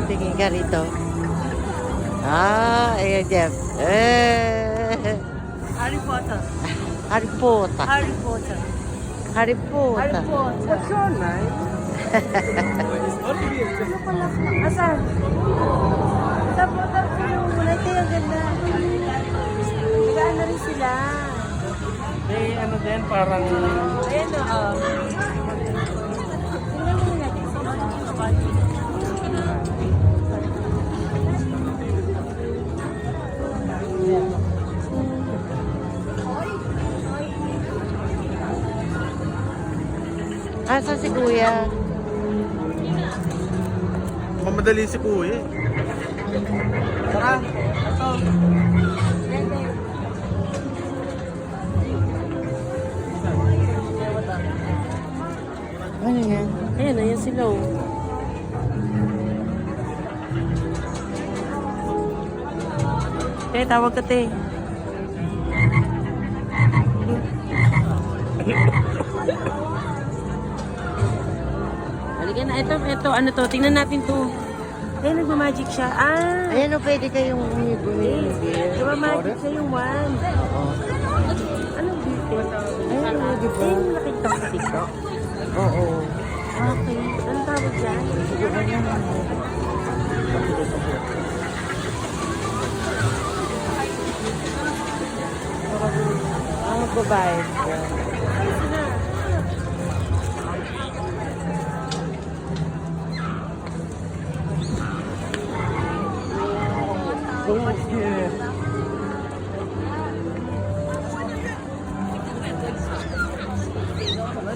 Tingin ka rito. Ayan, Jeff. Harry Potter. Harry Potter. Harry Potter. Harry Potter. Harry Potter. What's your name? Ano pala po? Asan? Sa Potter po yung muna. Ito yung ganda. Nagaan na rin sila. Eh, ano din, parang... Ayan o. Tingnan mo natin. Asa si Kuya? Mamadali si Kuya. Tara, ito. Ano yan? Ayan, ayan sila o. Tawag ka, te. Halika na, ito, ano to, tingnan natin to. Ay, nagmamagic siya. Ayan o, pwede kayong bumili. Nagmamagic siya yung one. Anong beauty? Ayan o, di ba? Ayun, nakita ko sa TikTok. Oo. Okay, anong tawag dyan? Ang magbabayad ka.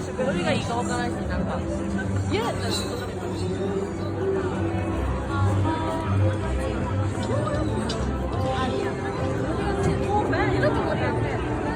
Siguro ikaw ka kasi nangka. Yeah,